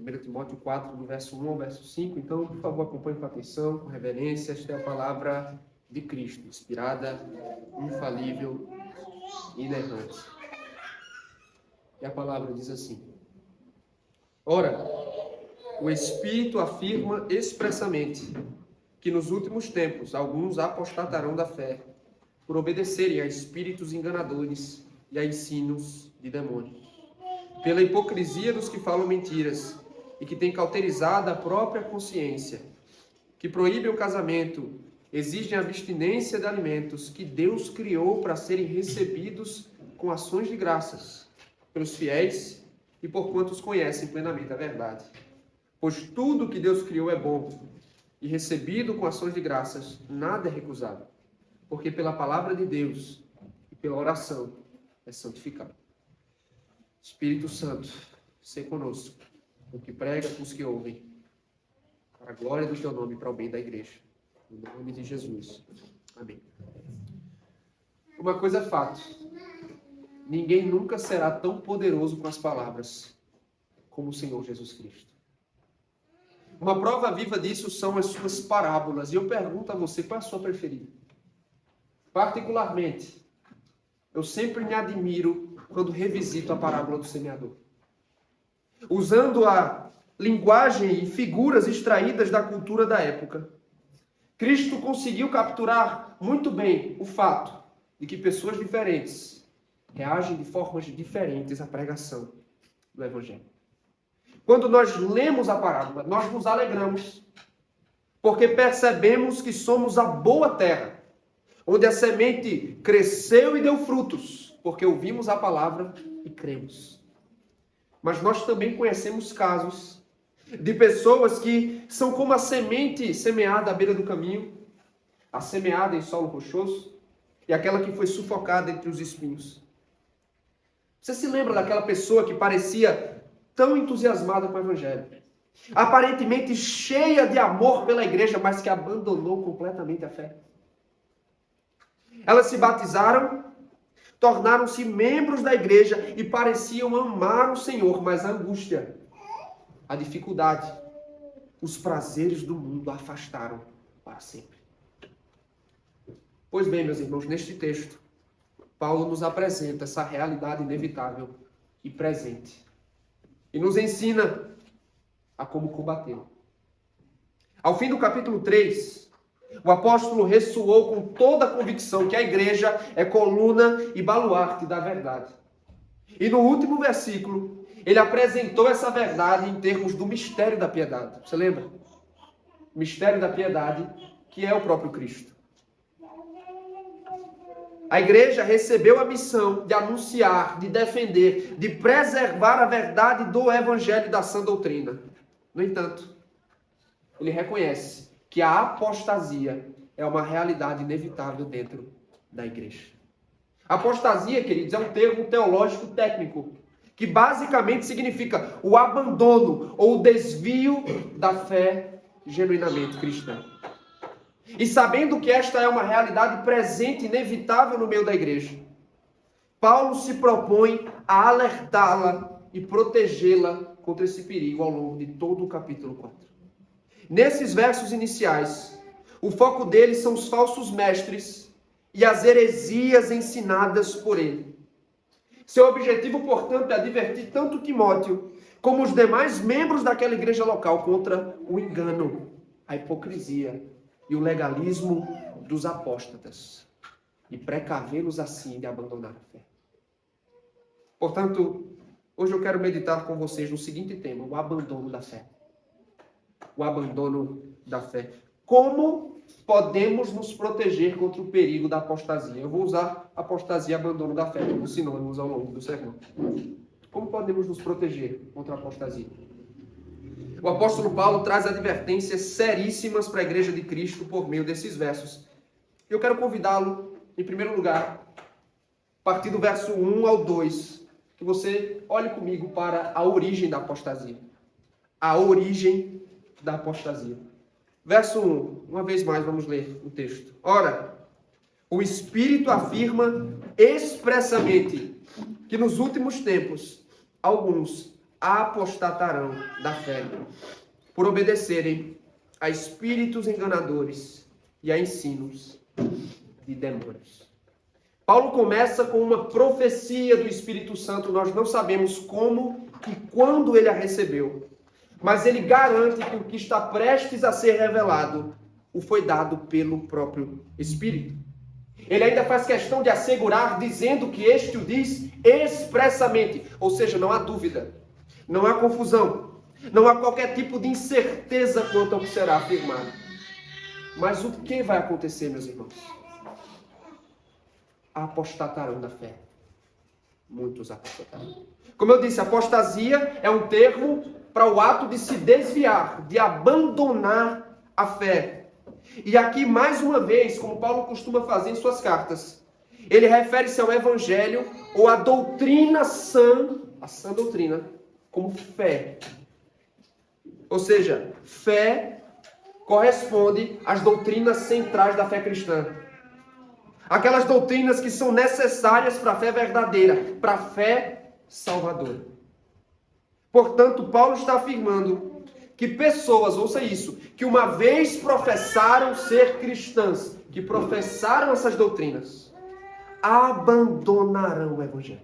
1 Timóteo 4, do verso 1 ao verso 5. Então, por favor, acompanhe com atenção, com reverência. Esta é a palavra de Cristo, inspirada, infalível e inerrante. E a palavra diz assim: Ora, o Espírito afirma expressamente que nos últimos tempos alguns apostatarão da fé, por obedecerem a espíritos enganadores e a ensinos de demônios, pela hipocrisia dos que falam mentiras e que têm cauterizado a própria consciência, que proíbem o casamento, exigem a abstinência de alimentos que Deus criou para serem recebidos com ações de graças pelos fiéis e por quantos conhecem plenamente a verdade. Pois tudo que Deus criou é bom, e recebido com ações de graças, nada é recusado, porque pela palavra de Deus e pela oração é santificado. Espírito Santo, sê conosco, o que prega com os que ouvem, para a glória do teu nome e para o bem da igreja. Em nome de Jesus. Amém. Uma coisa é fato: ninguém nunca será tão poderoso com as palavras como o Senhor Jesus Cristo. Uma prova viva disso são as suas parábolas. E eu pergunto a você, qual é a sua preferida? Particularmente, eu sempre me admiro quando revisito a parábola do semeador. Usando a linguagem e figuras extraídas da cultura da época, Cristo conseguiu capturar muito bem o fato de que pessoas diferentes reagem de formas diferentes à pregação do Evangelho. Quando nós lemos a parábola, nós nos alegramos, porque percebemos que somos a boa terra, onde a semente cresceu e deu frutos, porque ouvimos a palavra e cremos. Mas nós também conhecemos casos de pessoas que são como a semente semeada à beira do caminho, a semeada em solo rochoso, e aquela que foi sufocada entre os espinhos. Você se lembra daquela pessoa que parecia tão entusiasmada com o Evangelho, aparentemente cheia de amor pela igreja, mas que abandonou completamente a fé? Elas se batizaram, tornaram-se membros da igreja e pareciam amar o Senhor, mas a angústia, a dificuldade, os prazeres do mundo a afastaram para sempre. Pois bem, meus irmãos, neste texto, Paulo nos apresenta essa realidade inevitável e presente e nos ensina a como combatê-la. Ao fim do capítulo 3, o apóstolo ressoou com toda a convicção que a igreja é coluna e baluarte da verdade. E no último versículo, ele apresentou essa verdade em termos do mistério da piedade. Você lembra? O mistério da piedade, que é o próprio Cristo. A igreja recebeu a missão de anunciar, de defender, de preservar a verdade do evangelho e da sã doutrina. No entanto, ele reconhece que a apostasia é uma realidade inevitável dentro da igreja. Apostasia, queridos, é um termo teológico técnico, que basicamente significa o abandono ou o desvio da fé genuinamente cristã. E sabendo que esta é uma realidade presente, inevitável no meio da igreja, Paulo se propõe a alertá-la e protegê-la contra esse perigo ao longo de todo o capítulo 4. Nesses versos iniciais, o foco deles são os falsos mestres e as heresias ensinadas por ele. Seu objetivo, portanto, é advertir tanto Timóteo como os demais membros daquela igreja local contra o engano, a hipocrisia e o legalismo dos apóstatas, e precavê-los assim de abandonar a fé. Portanto, hoje eu quero meditar com vocês no seguinte tema: o abandono da fé. O abandono da fé. Como podemos nos proteger contra o perigo da apostasia? Eu vou usar apostasia e abandono da fé como sinônimos ao longo do sermão. Como podemos nos proteger contra a apostasia? O apóstolo Paulo traz advertências seríssimas para a igreja de Cristo por meio desses versos. Eu quero convidá-lo, em primeiro lugar, a partir do verso 1 ao 2, que você olhe comigo para a origem da apostasia. A origem da apostasia. Verso 1, uma vez mais vamos ler o texto. Ora, o Espírito afirma expressamente que nos últimos tempos alguns apostatarão da fé, por obedecerem a espíritos enganadores e a ensinos de demônios. Paulo começa com uma profecia do Espírito Santo, nós não sabemos como e quando ele a recebeu, mas ele garante que o que está prestes a ser revelado o foi dado pelo próprio Espírito. Ele ainda faz questão de assegurar, dizendo que este o diz expressamente, ou seja, não há dúvida, não há confusão, não há qualquer tipo de incerteza quanto ao que será afirmado. Mas o que vai acontecer, meus irmãos? Apostatarão da fé. Muitos apostatarão. Como eu disse, apostasia é um termo para o ato de se desviar, de abandonar a fé. E aqui, mais uma vez, como Paulo costuma fazer em suas cartas, ele refere-se ao evangelho ou à doutrina sã, a sã doutrina, como fé. Ou seja, fé corresponde às doutrinas centrais da fé cristã. Aquelas doutrinas que são necessárias para a fé verdadeira, para a fé salvadora. Portanto, Paulo está afirmando que pessoas, ouça isso, que uma vez professaram ser cristãs, que professaram essas doutrinas, abandonarão o evangelho.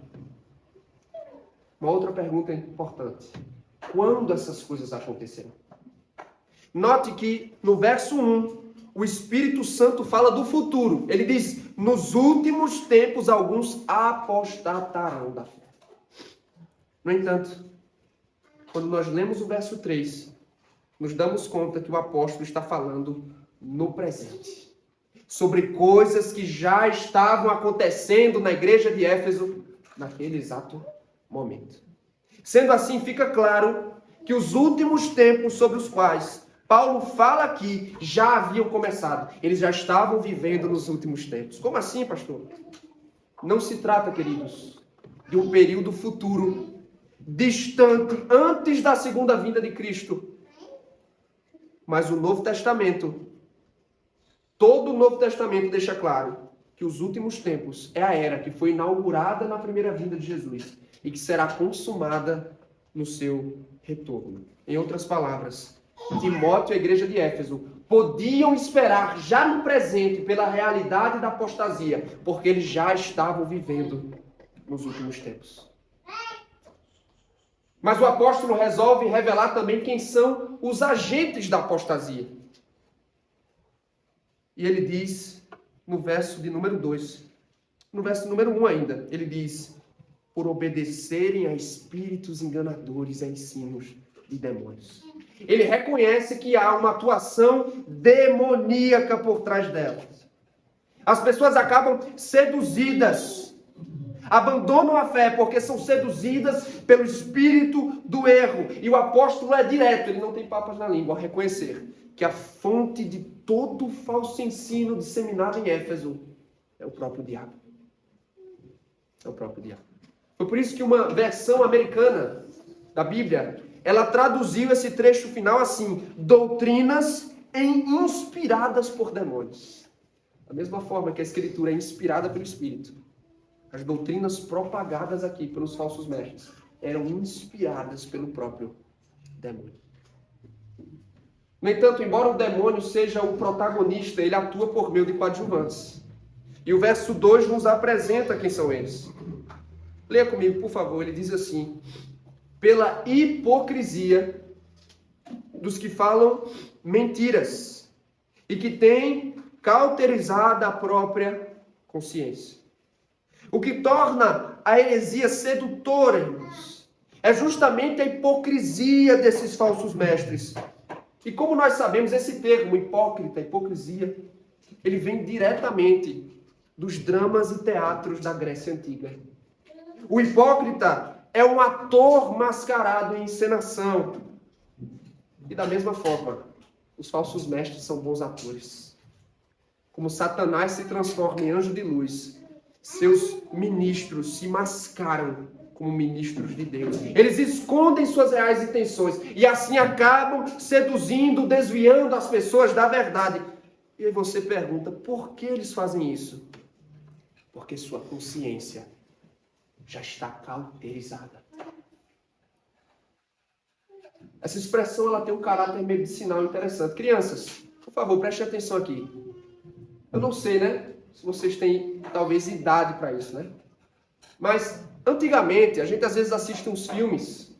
Uma outra pergunta importante. Quando essas coisas acontecerão? Note que no verso 1, o Espírito Santo fala do futuro. Ele diz, nos últimos tempos alguns apostatarão da fé. No entanto, quando nós lemos o verso 3, nos damos conta que o apóstolo está falando no presente. Sobre coisas que já estavam acontecendo na igreja de Éfeso naquele exato momento. Sendo assim, fica claro que os últimos tempos sobre os quais Paulo fala aqui já haviam começado. Eles já estavam vivendo nos últimos tempos. Como assim, pastor? Não se trata, queridos, de um período futuro, distante, antes da segunda vinda de Cristo. Mas o Novo Testamento, todo o Novo Testamento deixa claro que os últimos tempos é a era que foi inaugurada na primeira vinda de Jesus e que será consumada no seu retorno. Em outras palavras, Timóteo e a igreja de Éfeso podiam esperar já no presente pela realidade da apostasia, porque eles já estavam vivendo nos últimos tempos. Mas o apóstolo resolve revelar também quem são os agentes da apostasia. E ele diz, no verso de número 2, no verso número 1 ainda, ele diz, por obedecerem a espíritos enganadores e a ensinos de demônios. Ele reconhece que há uma atuação demoníaca por trás delas. As pessoas acabam seduzidas, abandonam a fé porque são seduzidas pelo espírito do erro. E o apóstolo é direto, ele não tem papas na língua, a reconhecer que a fonte de todo falso ensino disseminado em Éfeso é o próprio diabo. É o próprio diabo. Foi por isso que uma versão americana da Bíblia, ela traduziu esse trecho final assim, doutrinas inspiradas por demônios. Da mesma forma que a Escritura é inspirada pelo Espírito, as doutrinas propagadas aqui pelos falsos mestres eram inspiradas pelo próprio demônio. No entanto, embora o demônio seja o protagonista, ele atua por meio de coadjuvantes. E o verso 2 nos apresenta quem são eles. Leia comigo, por favor. Ele diz assim, pela hipocrisia dos que falam mentiras e que têm cauterizado a própria consciência. O que torna a heresia sedutora, irmãos, é justamente a hipocrisia desses falsos mestres. E como nós sabemos, esse termo, hipócrita, hipocrisia, ele vem diretamente dos dramas e teatros da Grécia Antiga. O hipócrita é um ator mascarado em encenação. E da mesma forma, os falsos mestres são bons atores. Como Satanás se transforma em anjo de luz, seus ministros se mascaram como ministros de Deus. Eles escondem suas reais intenções e assim acabam seduzindo, desviando as pessoas da verdade. E aí você pergunta, por que eles fazem isso? Porque sua consciência já está cauterizada. Essa expressão ela tem um caráter medicinal interessante. Crianças, por favor, prestem atenção aqui. Eu não sei, né? Se vocês têm, talvez, idade para isso, né? Mas, antigamente, a gente às vezes assiste uns filmes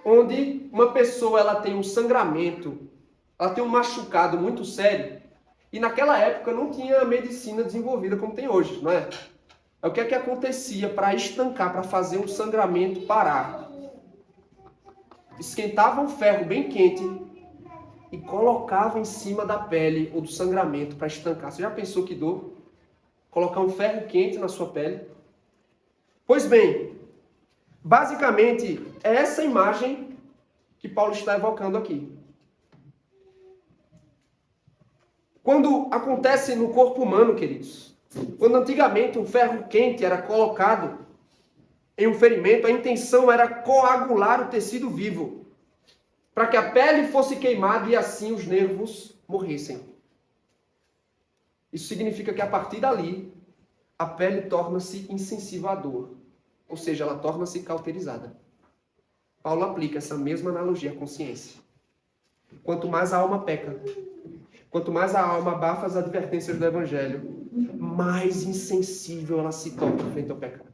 onde uma pessoa ela tem um sangramento, ela tem um machucado muito sério, e naquela época não tinha medicina desenvolvida como tem hoje, não é? O que é que acontecia para estancar, para fazer um sangramento parar? Esquentava um ferro bem quente e colocava em cima da pele ou do sangramento para estancar. Você já pensou que dor? Colocar um ferro quente na sua pele? Pois bem, basicamente é essa imagem que Paulo está evocando aqui. Quando acontece no corpo humano, queridos, quando antigamente um ferro quente era colocado em um ferimento, a intenção era coagular o tecido vivo, para que a pele fosse queimada e assim os nervos morressem. Isso significa que a partir dali, a pele torna-se insensível à dor, ou seja, ela torna-se cauterizada. Paulo aplica essa mesma analogia à consciência. Quanto mais a alma peca, quanto mais a alma abafa as advertências do Evangelho, mais insensível ela se torna frente ao pecado.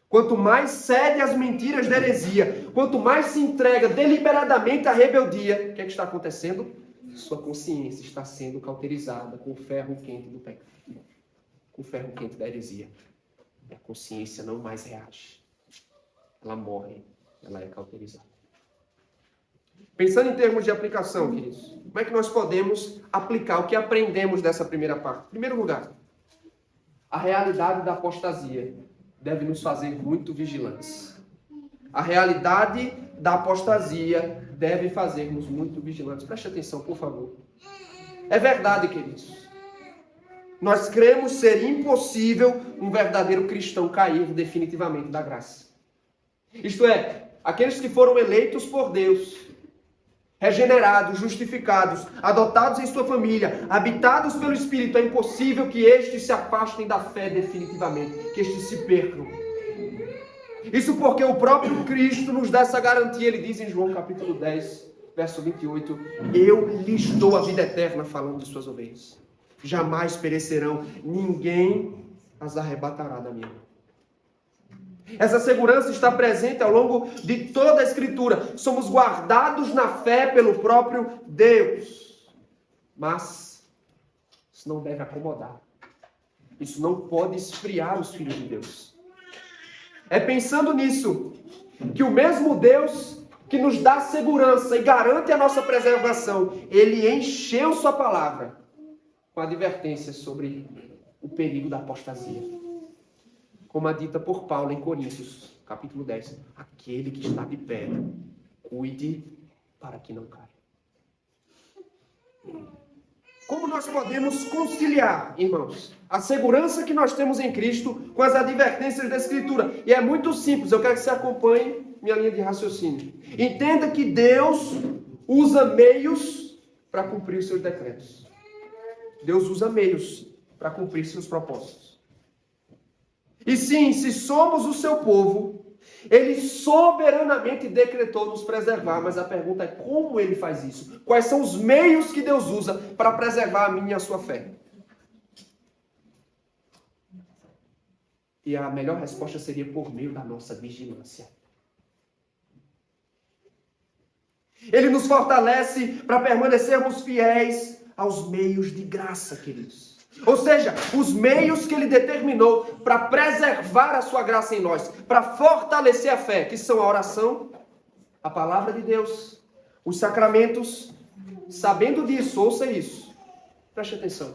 Quanto mais cede às mentiras da heresia, quanto mais se entrega deliberadamente à rebeldia, o que é que está acontecendo? Sua consciência está sendo cauterizada com o ferro quente do pecado, com o ferro quente da heresia. E a consciência não mais reage. Ela morre, ela é cauterizada. Pensando em termos de aplicação, queridos, como é que nós podemos aplicar o que aprendemos dessa primeira parte? Em primeiro lugar, a realidade da apostasia deve nos fazer muito vigilantes. A realidade da apostasia deve fazer-nos muito vigilantes. Preste atenção, por favor. É verdade, queridos. Nós cremos ser impossível um verdadeiro cristão cair definitivamente da graça. Isto é, aqueles que foram eleitos por Deus, regenerados, justificados, adotados em sua família, habitados pelo Espírito, é impossível que estes se afastem da fé definitivamente, que estes se percam. Isso porque o próprio Cristo nos dá essa garantia. Ele diz em João capítulo 10, verso 28, eu lhes dou a vida eterna, falando de suas ovelhas. Jamais perecerão, ninguém as arrebatará da minha mão. Essa segurança está presente ao longo de toda a Escritura. Somos guardados na fé pelo próprio Deus. Mas isso não deve acomodar. Isso não pode esfriar os filhos de Deus. É pensando nisso que o mesmo Deus que nos dá segurança e garante a nossa preservação, Ele encheu sua palavra com advertências sobre o perigo da apostasia. Como a dita por Paulo em Coríntios, capítulo 10. Aquele que está de pé, cuide para que não caia. Como nós podemos conciliar, irmãos, a segurança que nós temos em Cristo com as advertências da Escritura? E é muito simples, eu quero que você acompanhe minha linha de raciocínio. Entenda que Deus usa meios para cumprir os seus decretos. Deus usa meios para cumprir seus propósitos. E sim, se somos o seu povo, Ele soberanamente decretou nos preservar. Mas a pergunta é como Ele faz isso? Quais são os meios que Deus usa para preservar a minha e a sua fé? E a melhor resposta seria por meio da nossa vigilância. Ele nos fortalece para permanecermos fiéis aos meios de graça, queridos. Ou seja, os meios que Ele determinou para preservar a sua graça em nós, para fortalecer a fé, que são a oração, a palavra de Deus, os sacramentos. Sabendo disso, ouça isso. Preste atenção.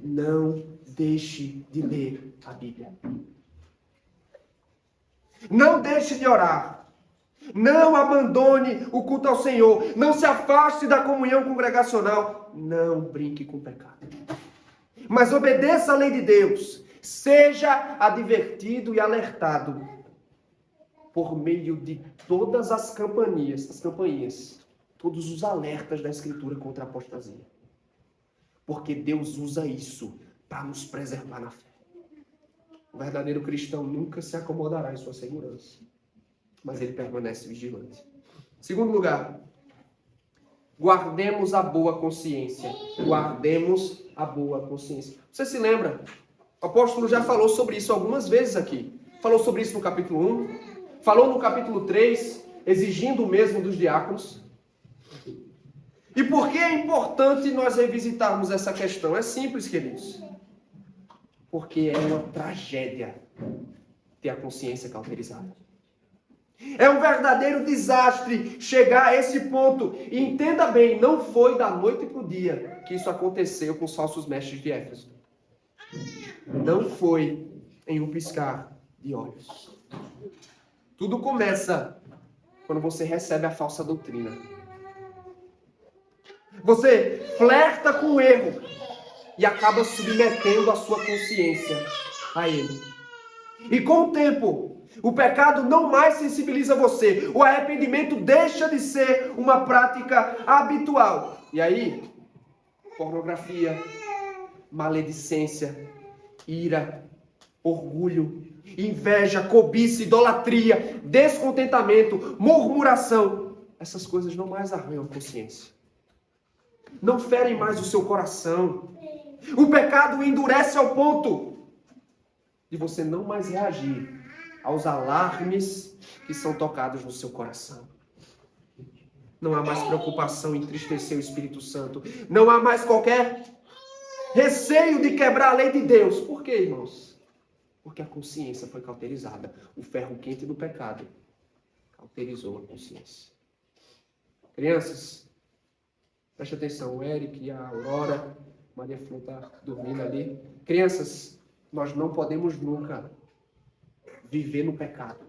Não deixe de ler a Bíblia. Não deixe de orar. Não abandone o culto ao Senhor. Não se afaste da comunhão congregacional. Não brinque com o pecado. Mas obedeça a lei de Deus. Seja advertido e alertado por meio de todas as campainhas, todos os alertas da Escritura contra a apostasia. Porque Deus usa isso para nos preservar na fé. O verdadeiro cristão nunca se acomodará em sua segurança. mas ele permanece vigilante. Segundo lugar, guardemos a boa consciência. Guardemos a boa consciência. Você se lembra? O apóstolo já falou sobre isso algumas vezes aqui. Falou sobre isso no capítulo 1. Falou no capítulo 3, exigindo o mesmo dos diáconos. E por que é importante nós revisitarmos essa questão? É simples, queridos. Porque é uma tragédia ter a consciência cauterizada. É um verdadeiro desastre chegar a esse ponto. E entenda bem, não foi da noite para o dia que isso aconteceu com os falsos mestres de Éfeso. Não foi em um piscar de olhos. Tudo começa quando você recebe a falsa doutrina. Você flerta com o erro e acaba submetendo a sua consciência a ele. E com o tempo, o pecado não mais sensibiliza você. O arrependimento deixa de ser uma prática habitual. E aí, pornografia, maledicência, ira, orgulho, inveja, cobiça, idolatria, descontentamento, murmuração. Essas coisas não mais arranham a consciência. Não ferem mais o seu coração. O pecado endurece ao ponto de você não mais reagir aos alarmes que são tocados no seu coração. Não há mais preocupação em entristecer o Espírito Santo. Não há mais qualquer receio de quebrar a lei de Deus. Por quê, irmãos? Porque a consciência foi cauterizada. O ferro quente do pecado cauterizou a consciência. Crianças, preste atenção. O Eric e a Aurora, Maria Flor está dormindo ali. Crianças, nós não podemos nunca viver no pecado.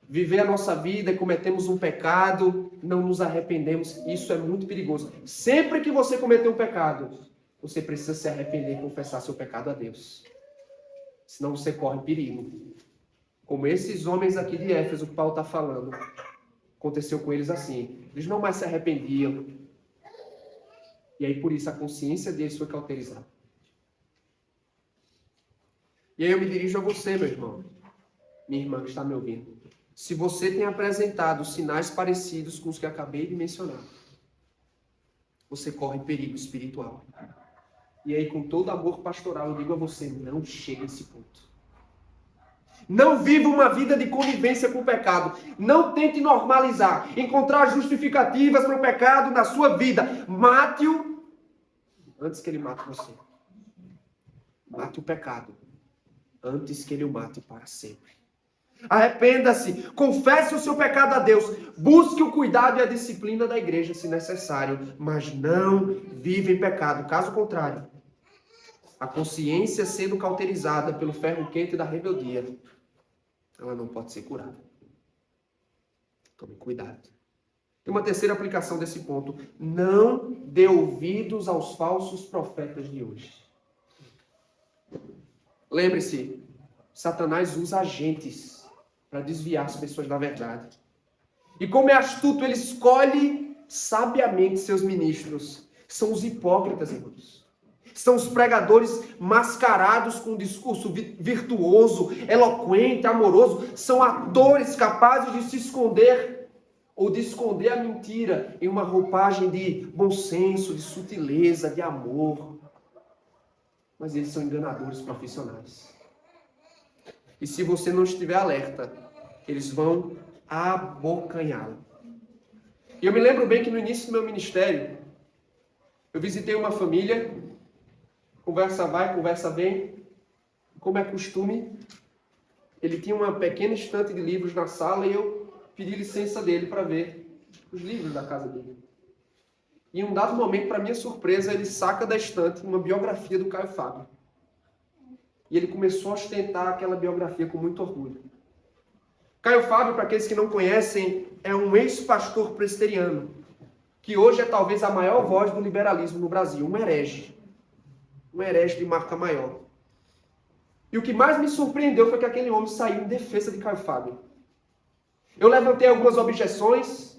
Viver a nossa vida e cometemos um pecado, não nos arrependemos. Isso é muito perigoso. Sempre que você cometer um pecado, você precisa se arrepender e confessar seu pecado a Deus. Senão você corre perigo. Como esses homens aqui de Éfeso que Paulo está falando. Aconteceu com eles assim. Eles não mais se arrependiam. E aí por isso a consciência deles foi cauterizada. E aí eu me dirijo a você, meu irmão. Minha irmã que está me ouvindo. Se você tem apresentado sinais parecidos com os que acabei de mencionar, você corre perigo espiritual. E aí, com todo amor pastoral, eu digo a você, não chegue a esse ponto. Não viva uma vida de conivência com o pecado. Não tente normalizar, encontrar justificativas para o pecado na sua vida. Mate-o antes que ele mate você. Mate o pecado antes que ele o mate para sempre. Arrependa-se, confesse o seu pecado a Deus, busque o cuidado e a disciplina da igreja se necessário, mas não viva em pecado. Caso contrário, a consciência sendo cauterizada pelo ferro quente da rebeldia, ela não pode ser curada. Tome cuidado. Tem uma terceira aplicação desse ponto. Não dê ouvidos aos falsos profetas de hoje. Lembre-se, Satanás usa agentes para desviar as pessoas da verdade. E como é astuto, ele escolhe sabiamente seus ministros. São os hipócritas, irmãos. São os pregadores mascarados com um discurso virtuoso, eloquente, amoroso. São atores capazes de se esconder ou de esconder a mentira em uma roupagem de bom senso, de sutileza, de amor. Mas eles são enganadores profissionais. E se você não estiver alerta, eles vão abocanhá-lo. E eu me lembro bem que no início do meu ministério, eu visitei uma família, conversa vai, conversa vem, como é costume, ele tinha uma pequena estante de livros na sala e eu pedi licença dele para ver os livros da casa dele. E em um dado momento, para minha surpresa, ele saca da estante uma biografia do Caio Fábio. E ele começou a ostentar aquela biografia com muito orgulho. Caio Fábio, para aqueles que não conhecem, é um ex-pastor presbiteriano, que hoje é talvez a maior voz do liberalismo no Brasil, um herege de marca maior. E o que mais me surpreendeu foi que aquele homem saiu em defesa de Caio Fábio. Eu levantei algumas objeções,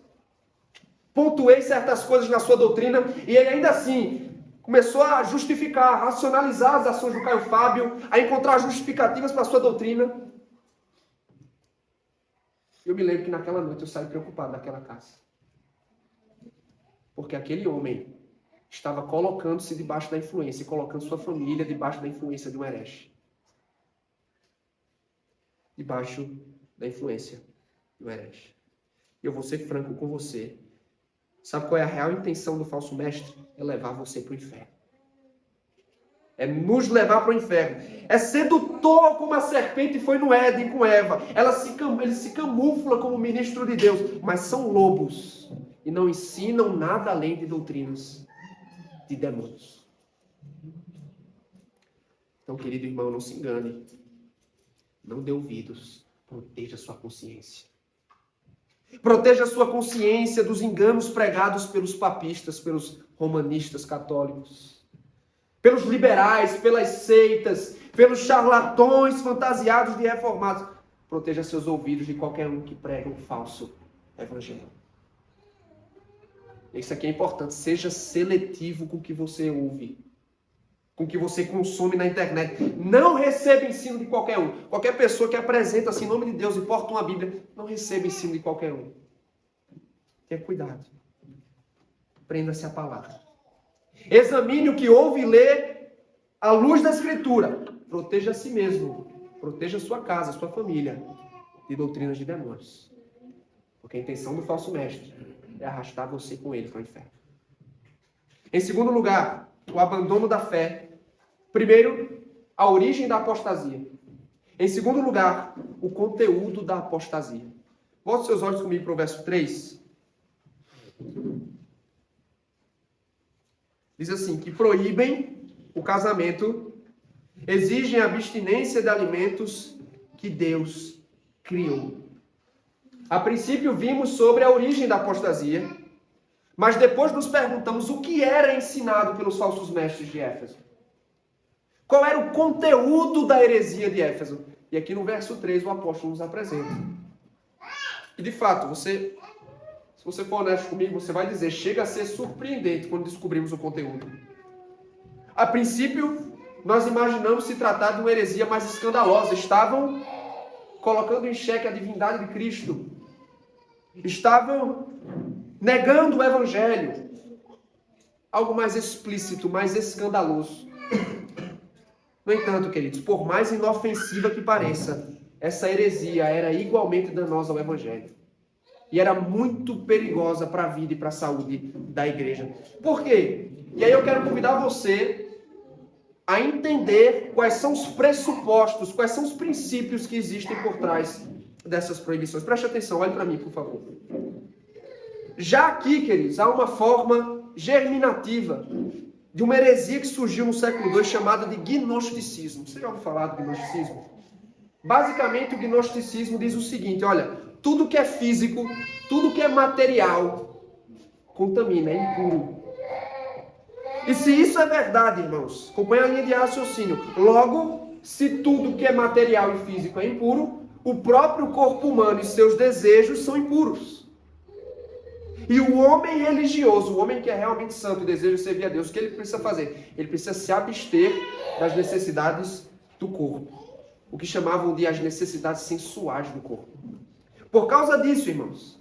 pontuei certas coisas na sua doutrina, e ele ainda assim começou a justificar, a racionalizar as ações do Caio Fábio, a encontrar justificativas para a sua doutrina. Eu me lembro que naquela noite eu saí preocupado daquela casa. Porque aquele homem estava colocando-se debaixo da influência, colocando sua família debaixo da influência de um herege. Debaixo da influência de um herege. E eu vou ser franco com você. Sabe qual é a real intenção do falso mestre? É levar você para o inferno. É nos levar para o inferno. É sedutor como a serpente foi no Éden com Eva. Ele se camufla como ministro de Deus. Mas são lobos. E não ensinam nada além de doutrinas de demônios. Então, querido irmão, não se engane. Não dê ouvidos. Proteja sua consciência. Proteja sua consciência dos enganos pregados pelos papistas, pelos romanistas católicos, pelos liberais, pelas seitas, pelos charlatões fantasiados de reformados. Proteja seus ouvidos de qualquer um que prega um falso evangelho. Isso aqui é importante. Seja seletivo com o que você ouve, com o que você consome na internet. Não receba ensino de qualquer um. Qualquer pessoa que apresenta-se em nome de Deus e porta uma Bíblia, não receba ensino de qualquer um. Tenha cuidado. Prenda-se à palavra. Examine o que ouve e lê à luz da Escritura. Proteja a si mesmo. Proteja a sua casa, a sua família de doutrinas de demônios. Porque a intenção do falso mestre é arrastar você com ele para o inferno. Em segundo lugar, o abandono da fé. Primeiro, a origem da apostasia. Em segundo lugar, o conteúdo da apostasia. Volte seus olhos comigo para o verso 3. Diz assim, que proíbem o casamento, exigem a abstinência de alimentos que Deus criou. A princípio vimos sobre a origem da apostasia, mas depois nos perguntamos o que era ensinado pelos falsos mestres de Éfeso. Qual era o conteúdo da heresia de Éfeso? E aqui no verso 3 o apóstolo nos apresenta. E de fato, se você for honesto comigo, você vai dizer, chega a ser surpreendente quando descobrimos o conteúdo. A princípio, nós imaginamos se tratar de uma heresia mais escandalosa. Estavam colocando em xeque a divindade de Cristo. Estavam negando o Evangelho. Algo mais explícito, mais escandaloso. No entanto, queridos, por mais inofensiva que pareça, essa heresia era igualmente danosa ao Evangelho. E era muito perigosa para a vida e para a saúde da igreja. Por quê? E aí eu quero convidar você a entender quais são os pressupostos, quais são os princípios que existem por trás dessas proibições. Preste atenção, olhe para mim, por favor. Já aqui, queridos, há uma forma germinativa de uma heresia que surgiu no século II chamada de gnosticismo. Você já ouviu falar do gnosticismo? Basicamente, o gnosticismo diz o seguinte, olha, tudo que é físico, tudo que é material, contamina, é impuro. E se isso é verdade, irmãos, acompanhe a linha de raciocínio. Logo, se tudo que é material e físico é impuro, o próprio corpo humano e seus desejos são impuros. E o homem religioso, o homem que é realmente santo e deseja servir a Deus, o que ele precisa fazer? Ele precisa se abster das necessidades do corpo. O que chamavam de as necessidades sensuais do corpo. Por causa disso, irmãos,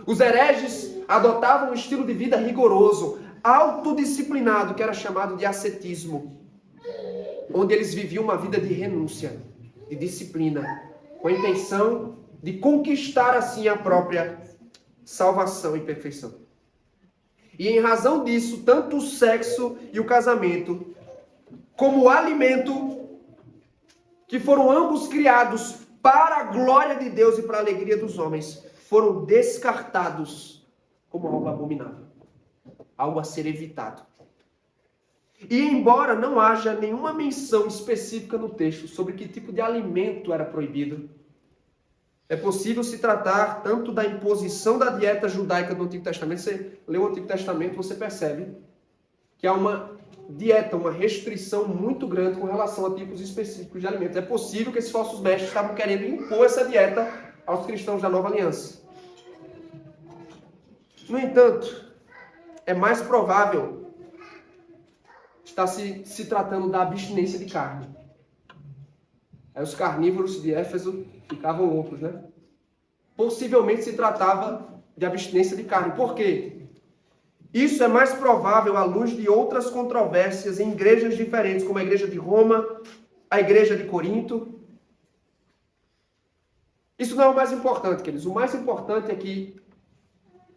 os hereges adotavam um estilo de vida rigoroso, autodisciplinado, que era chamado de ascetismo, onde eles viviam uma vida de renúncia, de disciplina, com a intenção de conquistar assim a própria salvação e perfeição. E em razão disso, tanto o sexo e o casamento, como o alimento, que foram ambos criados para a glória de Deus e para a alegria dos homens, foram descartados como algo abominável, algo a ser evitado. E embora não haja nenhuma menção específica no texto sobre que tipo de alimento era proibido, é possível se tratar tanto da imposição da dieta judaica do Antigo Testamento. Você lê o Antigo Testamento, você percebe que há uma dieta, uma restrição muito grande com relação a tipos específicos de alimentos. É possível que esses falsos mestres estavam querendo impor essa dieta aos cristãos da Nova Aliança. No entanto, é mais provável estar se tratando da abstinência de carne. Aí os carnívoros de Éfeso ficavam loucos, né? possivelmente se tratava de abstinência de carne. Por quê? Isso é mais provável à luz de outras controvérsias em igrejas diferentes, como a igreja de Roma, a igreja de Corinto. Isso não é o mais importante, queridos. O mais importante é que,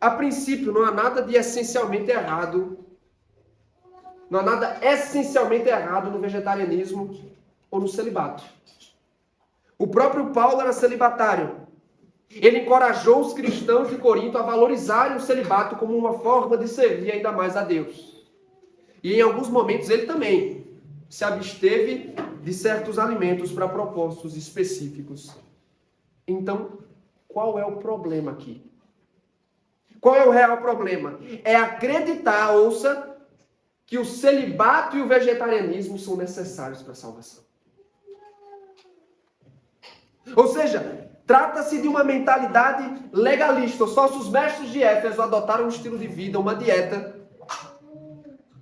a princípio, não há nada de essencialmente errado. Não há nada essencialmente errado no vegetarianismo ou no celibato. O próprio Paulo era celibatário. Ele encorajou os cristãos de Corinto a valorizarem o celibato como uma forma de servir ainda mais a Deus. E em alguns momentos ele também se absteve de certos alimentos para propósitos específicos. Então, qual é o problema aqui? Qual é o real problema? É acreditar, ouça, que o celibato e o vegetarianismo são necessários para a salvação. Ou seja, trata-se de uma mentalidade legalista. Só os mestres de Éfeso adotaram um estilo de vida, uma dieta,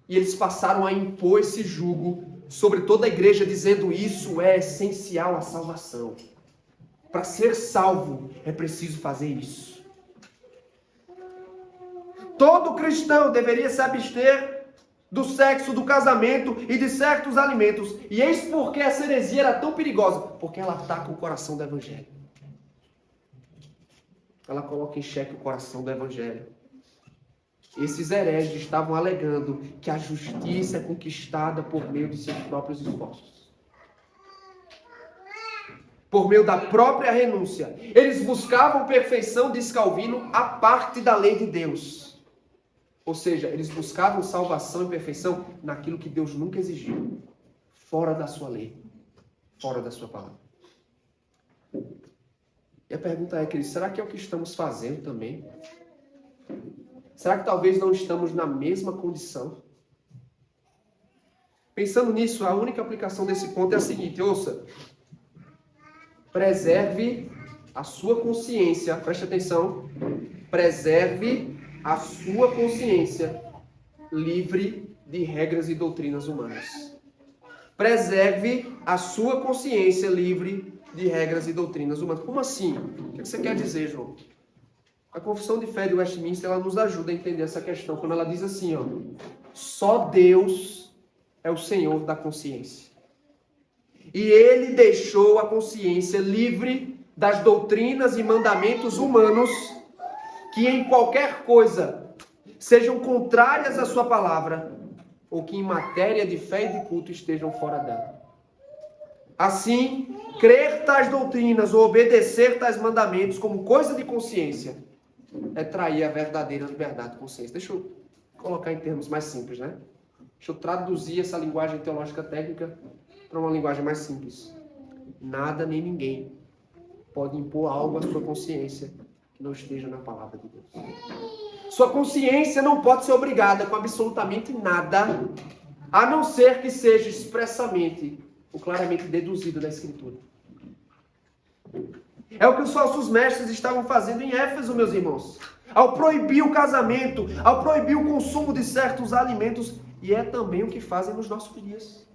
e eles passaram a impor esse jugo sobre toda a igreja, dizendo isso é essencial à salvação. Para ser salvo, é preciso fazer isso. Todo cristão deveria se abster do sexo, do casamento e de certos alimentos. E eis porque essa heresia era tão perigosa. Porque ela ataca o coração do evangelho. Ela coloca em xeque o coração do evangelho. Esses hereges estavam alegando que a justiça é conquistada por meio de seus próprios esforços. Por meio da própria renúncia. Eles buscavam perfeição, diz Calvino, à parte da lei de Deus. Ou seja, eles buscavam salvação e perfeição naquilo que Deus nunca exigiu. Fora da sua lei. Fora da sua palavra. E a pergunta é, queridos, será que é o que estamos fazendo também? Será que talvez não estamos na mesma condição? Pensando nisso, a única aplicação desse ponto é a seguinte, ouça. Preserve a sua consciência, preste atenção, preserve a sua consciência livre de regras e doutrinas humanas. Preserve a sua consciência livre de regras e doutrinas humanas. Como assim? O que você quer dizer, João? A Confissão de Fé de Westminster, ela nos ajuda a entender essa questão, quando ela diz assim, ó, só Deus é o Senhor da consciência. E Ele deixou a consciência livre das doutrinas e mandamentos humanos que em qualquer coisa sejam contrárias à sua palavra ou que em matéria de fé e de culto estejam fora dela. Assim, crer tais doutrinas ou obedecer tais mandamentos como coisa de consciência é trair a verdadeira liberdade de consciência. Deixa eu colocar em termos mais simples, né? Deixa eu traduzir essa linguagem teológica técnica para uma linguagem mais simples. Nada nem ninguém pode impor algo à sua consciência que não esteja na palavra de Deus. Sua consciência não pode ser obrigada com absolutamente nada, a não ser que seja expressamente ou claramente deduzido da Escritura. É o que os falsos mestres estavam fazendo em Éfeso, meus irmãos. Ao proibir o casamento, ao proibir o consumo de certos alimentos, e é também o que fazem nos nossos dias.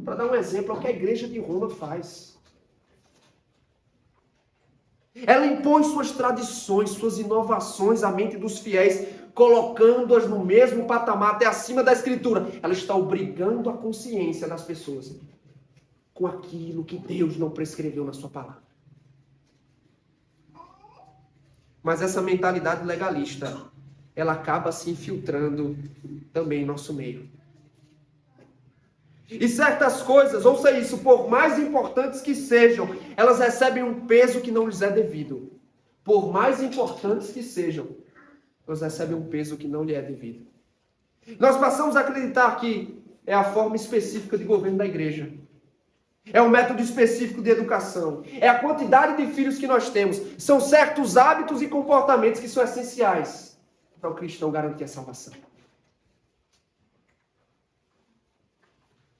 Para dar um exemplo, é o que a igreja de Roma faz. Ela impõe suas tradições, suas inovações à mente dos fiéis, colocando-as no mesmo patamar, até acima da Escritura. Ela está obrigando a consciência das pessoas com aquilo que Deus não prescreveu na sua palavra. Mas essa mentalidade legalista, ela acaba se infiltrando também em nosso meio. E certas coisas, ouça isso, por mais importantes que sejam, elas recebem um peso que não lhes é devido. Por mais importantes que sejam, elas recebem um peso que não lhe é devido. Nós passamos a acreditar que é a forma específica de governo da igreja. É um método específico de educação. É a quantidade de filhos que nós temos. São certos hábitos e comportamentos que são essenciais para o cristão garantir a salvação.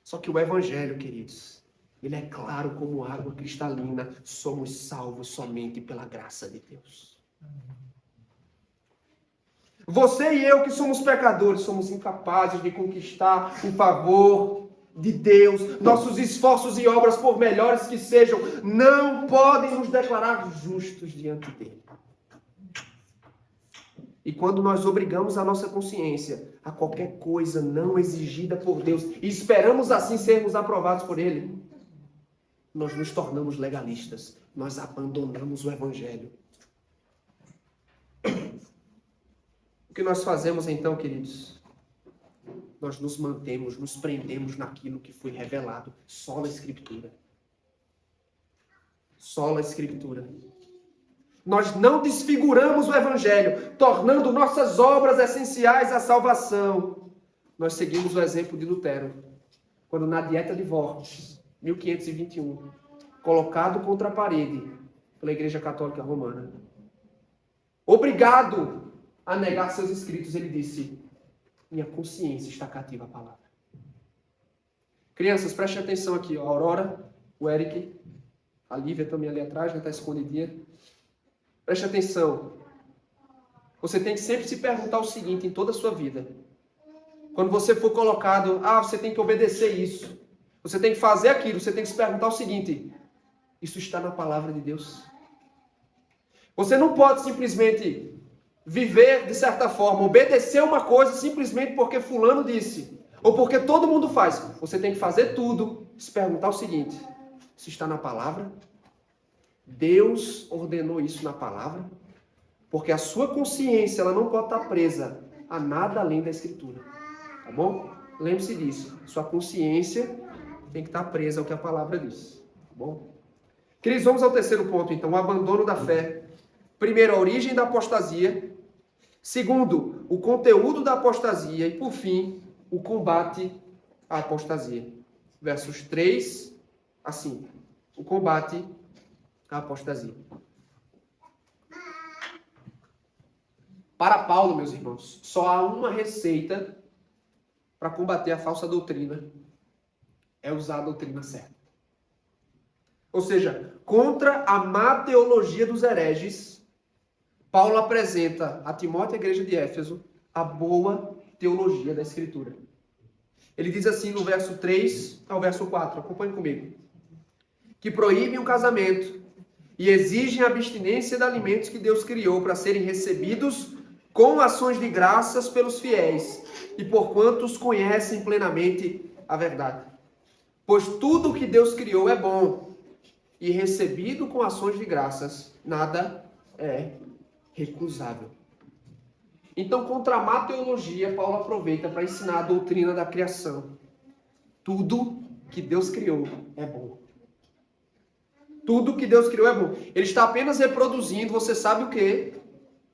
Só que o Evangelho, queridos, ele é claro como água cristalina. Somos salvos somente pela graça de Deus. Você e eu que somos pecadores, somos incapazes de conquistar o favor de Deus, nossos esforços e obras, por melhores que sejam, não podem nos declarar justos diante dele. E quando nós obrigamos a nossa consciência a qualquer coisa não exigida por Deus e esperamos assim sermos aprovados por ele, nós nos tornamos legalistas. Nós abandonamos o Evangelho. O que nós fazemos então, queridos? Nós nos mantemos, nos prendemos naquilo que foi revelado. Só na Escritura. Só na Escritura. Nós não desfiguramos o Evangelho, tornando nossas obras essenciais à salvação. Nós seguimos o exemplo de Lutero, quando na Dieta de Worms, 1521, colocado contra a parede pela Igreja Católica Romana, obrigado a negar seus escritos, ele disse: minha consciência está cativa à palavra. Crianças, prestem atenção aqui, ó. A Aurora, o Eric, a Lívia também ali atrás, já está escondidinha. Preste atenção. Você tem que sempre se perguntar o seguinte em toda a sua vida. Quando você for colocado, você tem que obedecer isso. Você tem que fazer aquilo. Você tem que se perguntar o seguinte: isso está na palavra de Deus? Você não pode simplesmente viver de certa forma, obedecer uma coisa simplesmente porque fulano disse, ou porque todo mundo faz. Você tem que fazer tudo, se perguntar o seguinte: isso está na palavra? Deus ordenou isso na palavra? Porque a sua consciência, ela não pode estar presa a nada além da Escritura. Tá bom? Lembre-se disso. Sua consciência tem que estar presa ao que a palavra diz. Tá bom? Queridos, vamos ao terceiro ponto, então. O abandono da fé. Primeiro, a origem da apostasia. Segundo, o conteúdo da apostasia. E, por fim, o combate à apostasia. Versos 3 a 5. O combate à apostasia. Para Paulo, meus irmãos, só há uma receita para combater a falsa doutrina. É usar a doutrina certa. Ou seja, contra a má teologia dos hereges, Paulo apresenta a Timóteo e a igreja de Éfeso a boa teologia da Escritura. Ele diz assim no verso 3 ao verso 4, acompanhe comigo. Que proíbem o casamento e exigem a abstinência de alimentos que Deus criou para serem recebidos com ações de graças pelos fiéis e por quantos conhecem plenamente a verdade. Pois tudo o que Deus criou é bom e recebido com ações de graças, nada é recusável. Então, contra a má teologia, Paulo aproveita para ensinar a doutrina da criação. Tudo que Deus criou é bom. Tudo que Deus criou é bom. Ele está apenas reproduzindo, você sabe o quê?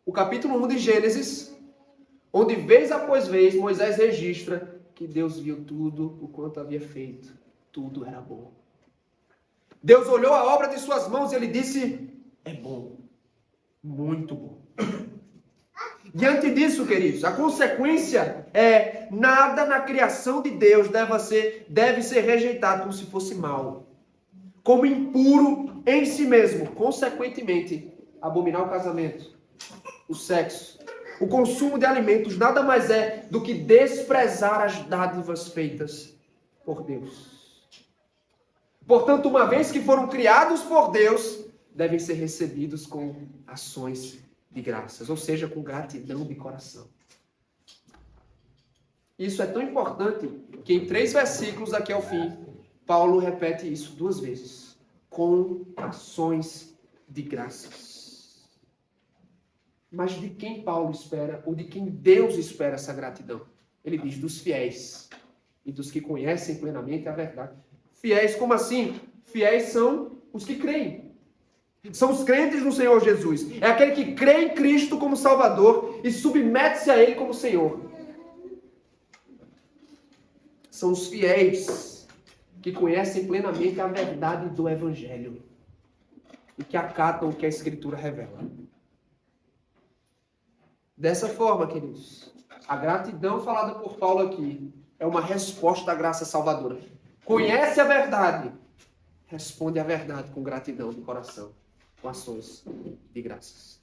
O capítulo 1 de Gênesis, onde vez após vez Moisés registra que Deus viu tudo o quanto havia feito. Tudo era bom. Deus olhou a obra de suas mãos e ele disse: é bom. Muito bom. Diante disso, queridos, a consequência é nada na criação de Deus deve ser rejeitado como se fosse mal. Como impuro em si mesmo. Consequentemente, abominar o casamento, o sexo, o consumo de alimentos, nada mais é do que desprezar as dádivas feitas por Deus. Portanto, uma vez que foram criados por Deus, devem ser recebidos com ações de graças, ou seja, com gratidão de coração. Isso é tão importante que em 3 versículos aqui ao fim, Paulo repete isso 2 vezes. Com ações de graças. Mas de quem Paulo espera, ou de quem Deus espera essa gratidão? Ele diz dos fiéis e dos que conhecem plenamente a verdade. Fiéis, como assim? Fiéis são os que creem. São os crentes no Senhor Jesus. É aquele que crê em Cristo como Salvador e submete-se a Ele como Senhor. São os fiéis que conhecem plenamente a verdade do Evangelho e que acatam o que a Escritura revela. Dessa forma, queridos, a gratidão falada por Paulo aqui é uma resposta à graça salvadora. Conhece a verdade, responde à verdade com gratidão de coração, com ações de graças.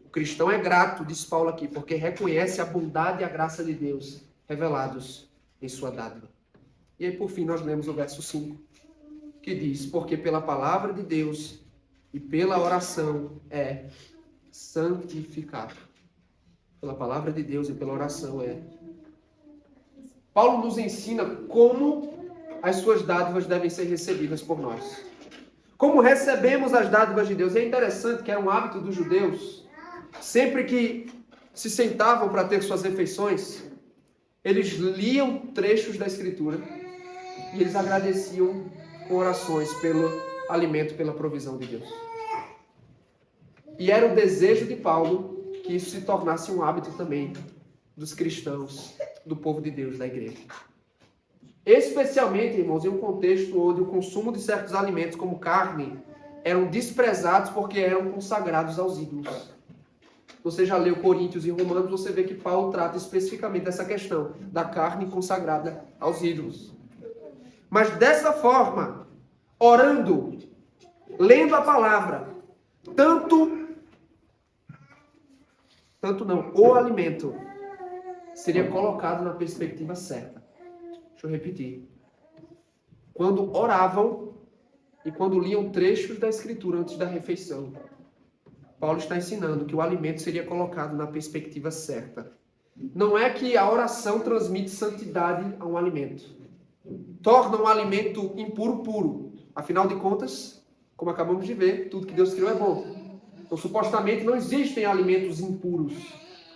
O cristão é grato, diz Paulo aqui, porque reconhece a bondade e a graça de Deus revelados em sua dádiva. E aí, por fim, nós lemos o verso 5, que diz: porque pela palavra de Deus e pela oração é santificado. Pela palavra de Deus e pela oração é. Paulo nos ensina como as suas dádivas devem ser recebidas por nós. Como recebemos as dádivas de Deus. É interessante que era um hábito dos judeus, sempre que se sentavam para ter suas refeições, eles liam trechos da Escritura e eles agradeciam com orações pelo alimento, pela provisão de Deus. E era o desejo de Paulo que isso se tornasse um hábito também dos cristãos, do povo de Deus, da igreja. Especialmente, irmãos, em um contexto onde o consumo de certos alimentos, como carne, eram desprezados porque eram consagrados aos ídolos. Você já leu Coríntios e Romanos, você vê que Paulo trata especificamente dessa questão da carne consagrada aos ídolos. Mas dessa forma, orando, lendo a palavra, o alimento seria colocado na perspectiva certa. Deixa eu repetir. Quando oravam e quando liam trechos da Escritura antes da refeição, Paulo está ensinando que o alimento seria colocado na perspectiva certa. Não é que a oração transmite santidade a um alimento. Torna um alimento impuro puro. Afinal de contas, como acabamos de ver, tudo que Deus criou é bom. Então, supostamente, não existem alimentos impuros,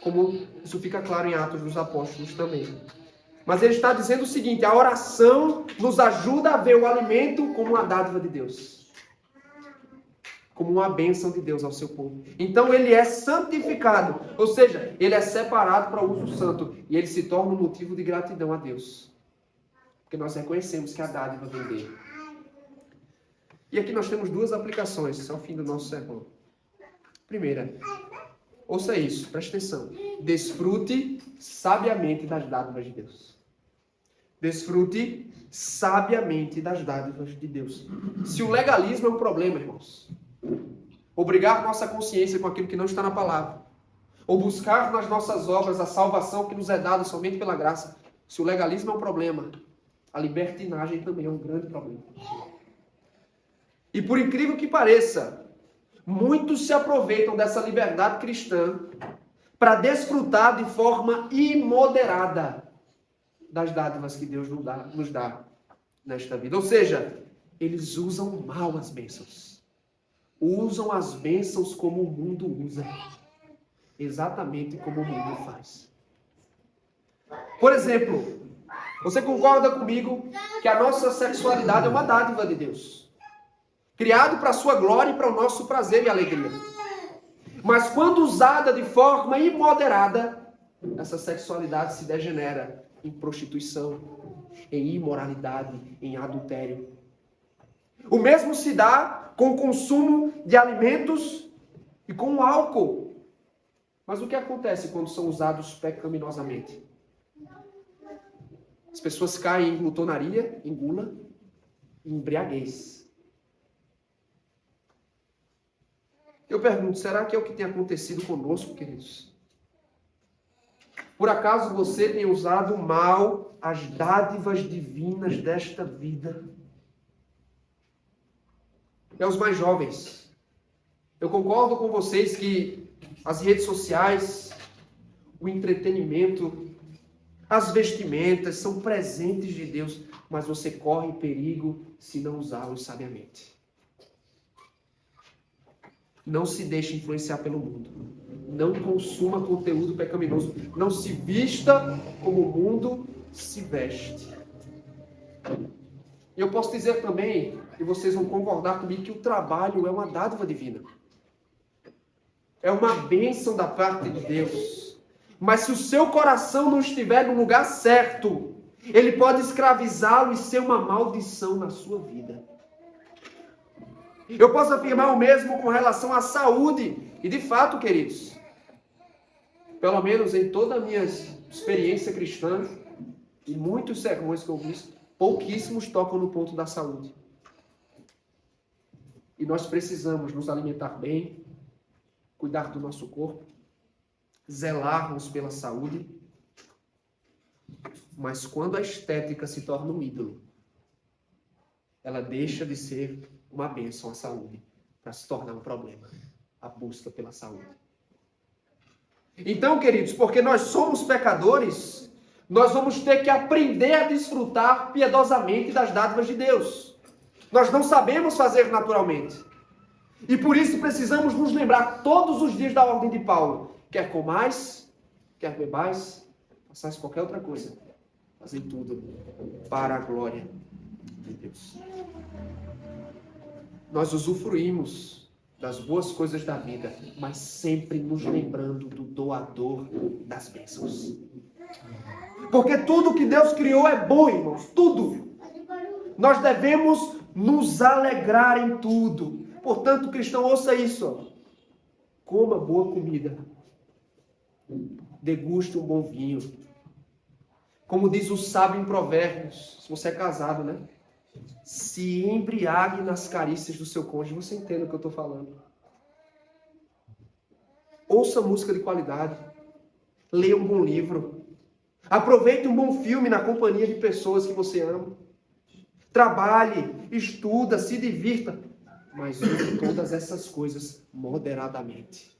como isso fica claro em Atos dos Apóstolos também. Mas ele está dizendo o seguinte: a oração nos ajuda a ver o alimento como uma dádiva de Deus, como uma bênção de Deus ao seu povo. Então ele é santificado, ou seja, ele é separado para uso santo, e ele se torna um motivo de gratidão a Deus, porque nós reconhecemos que a dádiva vem dele. E aqui nós temos duas aplicações, esse é o fim do nosso sermão. Primeira, ouça isso, preste atenção. Desfrute sabiamente das dádivas de Deus. Desfrute sabiamente das dádivas de Deus. Se o legalismo é um problema, irmãos, obrigar nossa consciência com aquilo que não está na palavra, ou buscar nas nossas obras a salvação que nos é dada somente pela graça, se o legalismo é um problema, a libertinagem também é um grande problema. E por incrível que pareça, muitos se aproveitam dessa liberdade cristã para desfrutar de forma imoderada das dádivas que Deus nos dá nesta vida. Ou seja, eles usam mal as bênçãos. Usam as bênçãos como o mundo usa. Exatamente como o mundo faz. Por exemplo, você concorda comigo que a nossa sexualidade é uma dádiva de Deus? Criado para a sua glória e para o nosso prazer e alegria. Mas quando usada de forma imoderada, essa sexualidade se degenera em prostituição, em imoralidade, em adultério. O mesmo se dá com o consumo de alimentos e com o álcool. Mas o que acontece quando são usados pecaminosamente? As pessoas caem em glutonaria, em gula, em embriaguez. Eu pergunto, será que é o que tem acontecido conosco, queridos? Por acaso você tem usado mal as dádivas divinas desta vida? E aos mais jovens, eu concordo com vocês que as redes sociais, o entretenimento, as vestimentas são presentes de Deus, mas você corre perigo se não usá-los sabiamente. Não se deixe influenciar pelo mundo. Não consuma conteúdo pecaminoso. Não se vista como o mundo se veste. E eu posso dizer também, e vocês vão concordar comigo, que o trabalho é uma dádiva divina. É uma bênção da parte de Deus. Mas se o seu coração não estiver no lugar certo, ele pode escravizá-lo e ser uma maldição na sua vida. Eu posso afirmar o mesmo com relação à saúde. E de fato, queridos, pelo menos em toda a minha experiência cristã, e muitos sermões que eu vi, pouquíssimos tocam no ponto da saúde. E nós precisamos nos alimentar bem, cuidar do nosso corpo, zelarmos pela saúde. Mas quando a estética se torna um ídolo, ela deixa de ser uma bênção à saúde para se tornar um problema, a busca pela saúde. Então, queridos, porque nós somos pecadores, nós vamos ter que aprender a desfrutar piedosamente das dádivas de Deus. Nós não sabemos fazer naturalmente. E por isso precisamos nos lembrar todos os dias da ordem de Paulo. Quer comais, quer bebais, façais qualquer outra coisa. Fazem tudo para a glória de Deus. Nós usufruímos das boas coisas da vida, mas sempre nos lembrando do doador das bênçãos. Porque tudo que Deus criou é bom, irmãos, tudo. Nós devemos nos alegrar em tudo. Portanto, cristão, ouça isso. Ó. Coma boa comida. Deguste um bom vinho. Como diz o sábio em Provérbios, se você é casado, né? Se embriague nas carícias do seu cônjuge. Você entende o que eu estou falando. Ouça música de qualidade. Leia um bom livro. Aproveite um bom filme na companhia de pessoas que você ama. Trabalhe, estuda, se divirta. Mas use todas essas coisas moderadamente,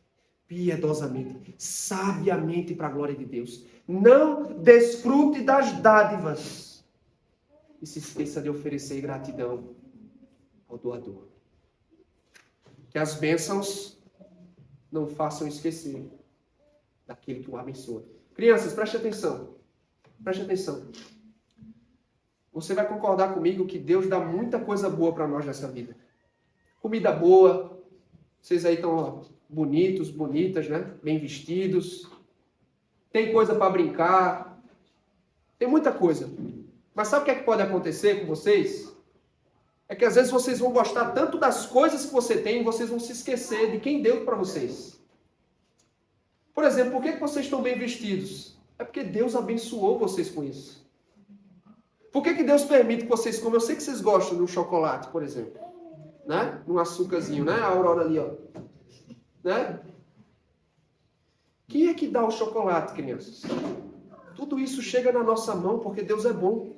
piedosamente, sabiamente para a glória de Deus. Não desfrute das dádivas e se esqueça de oferecer gratidão ao doador. Que as bênçãos não façam esquecer daquele que o abençoa. Crianças, preste atenção. Preste atenção. Você vai concordar comigo que Deus dá muita coisa boa para nós nessa vida. Comida boa. Vocês aí estão bonitos, bonitas, né? Bem vestidos. Tem coisa para brincar. Tem muita coisa. Mas sabe o que pode acontecer com vocês? É que às vezes vocês vão gostar tanto das coisas que você tem, vocês vão se esquecer de quem deu para vocês. Por exemplo, por que vocês estão bem vestidos? É porque Deus abençoou vocês com isso. Por que Deus permite que vocês comam? Eu sei que vocês gostam de um chocolate, por exemplo. Né? Um açúcarzinho, né? A Aurora ali, ó. Né? Quem é que dá o chocolate, crianças? Tudo isso chega na nossa mão porque Deus é bom.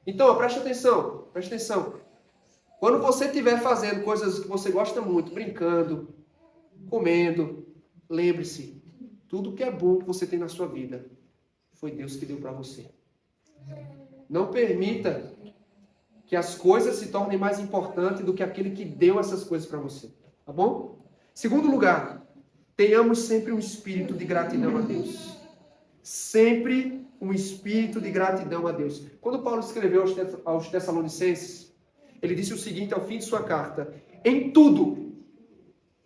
Então, ó, preste atenção. Preste atenção. Quando você estiver fazendo coisas que você gosta muito, brincando, comendo, lembre-se, tudo que é bom que você tem na sua vida, foi Deus que deu para você. Não permita que as coisas se tornem mais importantes do que aquele que deu essas coisas para você. Tá bom? Segundo lugar, tenhamos sempre um espírito de gratidão a Deus. Sempre um espírito de gratidão a Deus. Quando Paulo escreveu aos Tessalonicenses, ele disse o seguinte ao fim de sua carta: em tudo,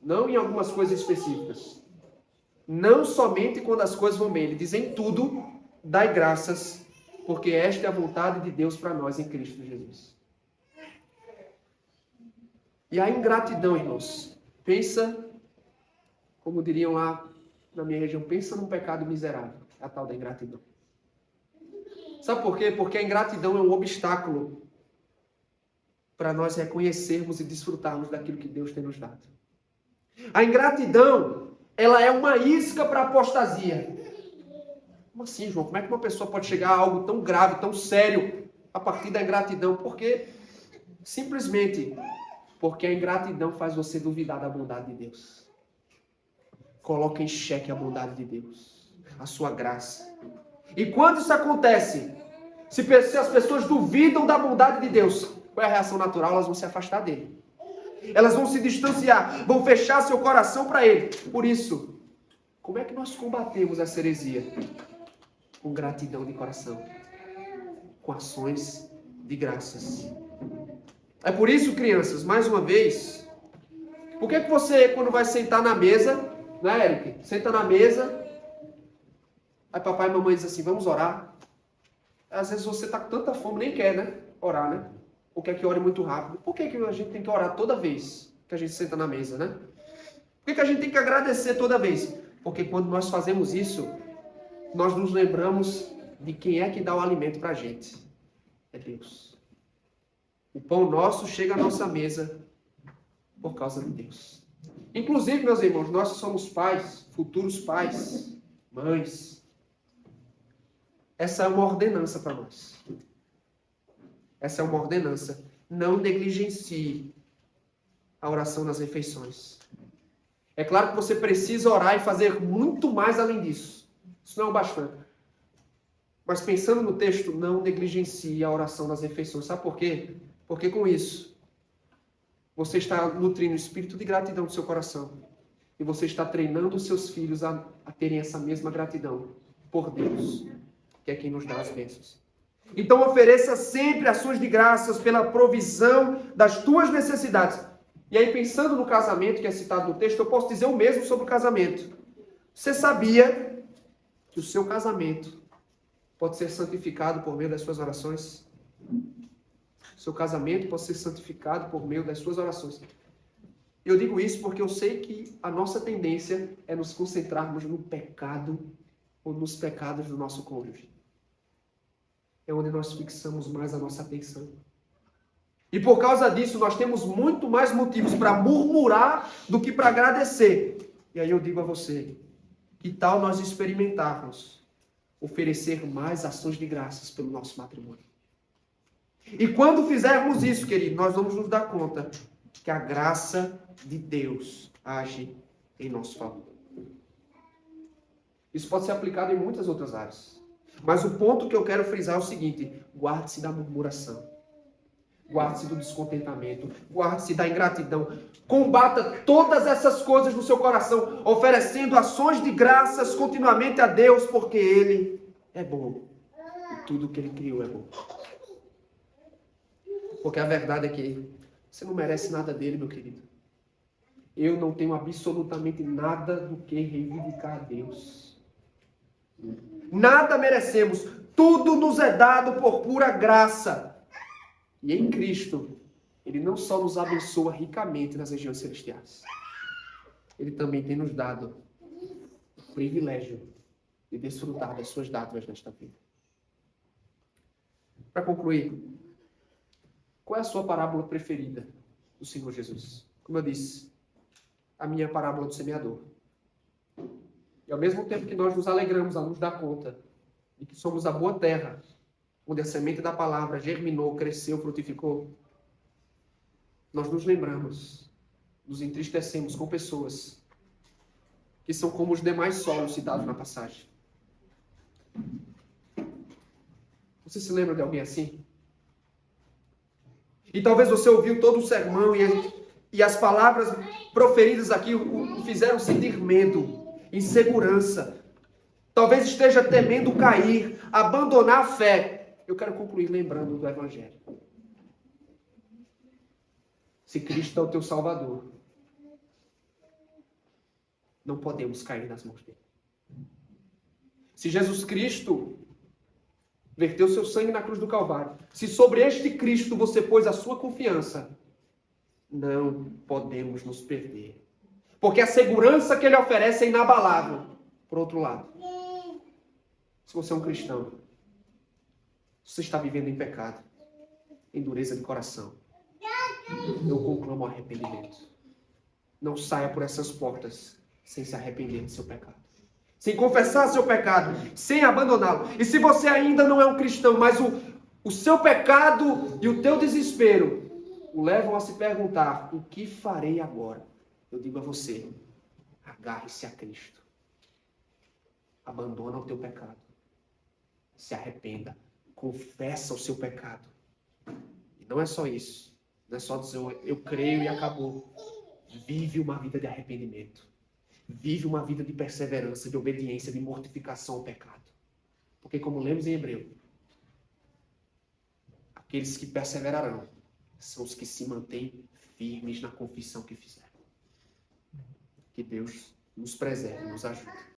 não em algumas coisas específicas, não somente quando as coisas vão bem, ele diz em tudo, dai graças, porque esta é a vontade de Deus para nós em Cristo Jesus. E a ingratidão, irmãos, pensa, como diriam lá na minha região, pensa num pecado miserável, a tal da ingratidão. Sabe por quê? Porque a ingratidão é um obstáculo para nós reconhecermos e desfrutarmos daquilo que Deus tem nos dado. A ingratidão, ela é uma isca para a apostasia. Como assim, João? Como é que uma pessoa pode chegar a algo tão grave, tão sério, a partir da ingratidão? Porque, simplesmente, porque a ingratidão faz você duvidar da bondade de Deus. Coloca em xeque a bondade de Deus, a sua graça. E quando isso acontece, se as pessoas duvidam da bondade de Deus, qual é a reação natural? Elas vão se afastar dele. Elas vão se distanciar, vão fechar seu coração para ele. Por isso, como é que nós combatemos essa heresia? Com gratidão de coração, com ações de graças. É por isso, crianças, mais uma vez, por que você, quando vai sentar na mesa, né, Eric? Senta na mesa, aí papai e mamãe dizem assim, vamos orar. Às vezes você está com tanta fome, nem quer, né? Orar, né? Ou quer que ore muito rápido. Por que a gente tem que orar toda vez que a gente senta na mesa, né? Por que a gente tem que agradecer toda vez? Porque quando nós fazemos isso, nós nos lembramos de quem é que dá o alimento para a gente. É Deus. O pão nosso chega à nossa mesa por causa de Deus. Inclusive, meus irmãos, nós somos pais, futuros pais, mães. Essa é uma ordenança para nós. Essa é uma ordenança. Não negligencie a oração nas refeições. É claro que você precisa orar e fazer muito mais além disso. Isso não é o bastante. Mas pensando no texto, não negligencie a oração nas refeições. Sabe por quê? Porque com isso, você está nutrindo o espírito de gratidão do seu coração. E você está treinando os seus filhos a terem essa mesma gratidão por Deus, que é quem nos dá as bênçãos. Então ofereça sempre ações de graças pela provisão das tuas necessidades. E aí, pensando no casamento que é citado no texto, eu posso dizer o mesmo sobre o casamento. Você sabia que o seu casamento pode ser santificado por meio das suas orações? O seu casamento pode ser santificado por meio das suas orações. Eu digo isso porque eu sei que a nossa tendência é nos concentrarmos no pecado ou nos pecados do nosso cônjuge. É onde nós fixamos mais a nossa atenção. E por causa disso, nós temos muito mais motivos para murmurar do que para agradecer. E aí eu digo a você, que tal nós experimentarmos oferecer mais ações de graças pelo nosso matrimônio? E quando fizermos isso, querido, nós vamos nos dar conta que a graça de Deus age em nosso favor. Isso pode ser aplicado em muitas outras áreas. Mas o ponto que eu quero frisar é o seguinte: guarde-se da murmuração. Guarde-se do descontentamento. Guarde-se da ingratidão. Combata todas essas coisas no seu coração, oferecendo ações de graças continuamente a Deus, porque Ele é bom. E tudo que Ele criou é bom. Porque a verdade é que você não merece nada dele, meu querido. Eu não tenho absolutamente nada do que reivindicar a Deus. Nada merecemos. Tudo nos é dado por pura graça. E em Cristo, Ele não só nos abençoa ricamente nas regiões celestiais. Ele também tem nos dado o privilégio de desfrutar das suas dádivas nesta vida. Para concluir, qual é a sua parábola preferida do Senhor Jesus? Como eu disse, a minha parábola do semeador. E ao mesmo tempo que nós nos alegramos a nos dar conta de que somos a boa terra, onde a semente da palavra germinou, cresceu, frutificou, nós nos lembramos, nos entristecemos com pessoas que são como os demais solos citados na passagem. Você se lembra de alguém assim? E talvez você ouviu todo o sermão e as palavras proferidas aqui o fizeram sentir medo, insegurança. Talvez esteja temendo cair, abandonar a fé. Eu quero concluir lembrando do Evangelho. Se Cristo é o teu Salvador, não podemos cair nas mãos dele. Se Jesus Cristo verteu seu sangue na cruz do Calvário, se sobre este Cristo você pôs a sua confiança, não podemos nos perder. Porque a segurança que ele oferece é inabalável. Por outro lado, se você é um cristão, você está vivendo em pecado, em dureza de coração, eu conclamo arrependimento. Não saia por essas portas sem se arrepender do seu pecado, sem confessar seu pecado, sem abandoná-lo. E se você ainda não é um cristão, mas o seu pecado e o teu desespero o levam a se perguntar: o que farei agora? Eu digo a você: agarre-se a Cristo. Abandona o teu pecado. Se arrependa. Confessa o seu pecado. E não é só isso. Não é só dizer eu creio e acabou. Vive uma vida de arrependimento. Vive uma vida de perseverança, de obediência, de mortificação ao pecado. Porque como lemos em Hebreu, aqueles que perseverarão são os que se mantêm firmes na confissão que fizeram. Que Deus nos preserve, nos ajude.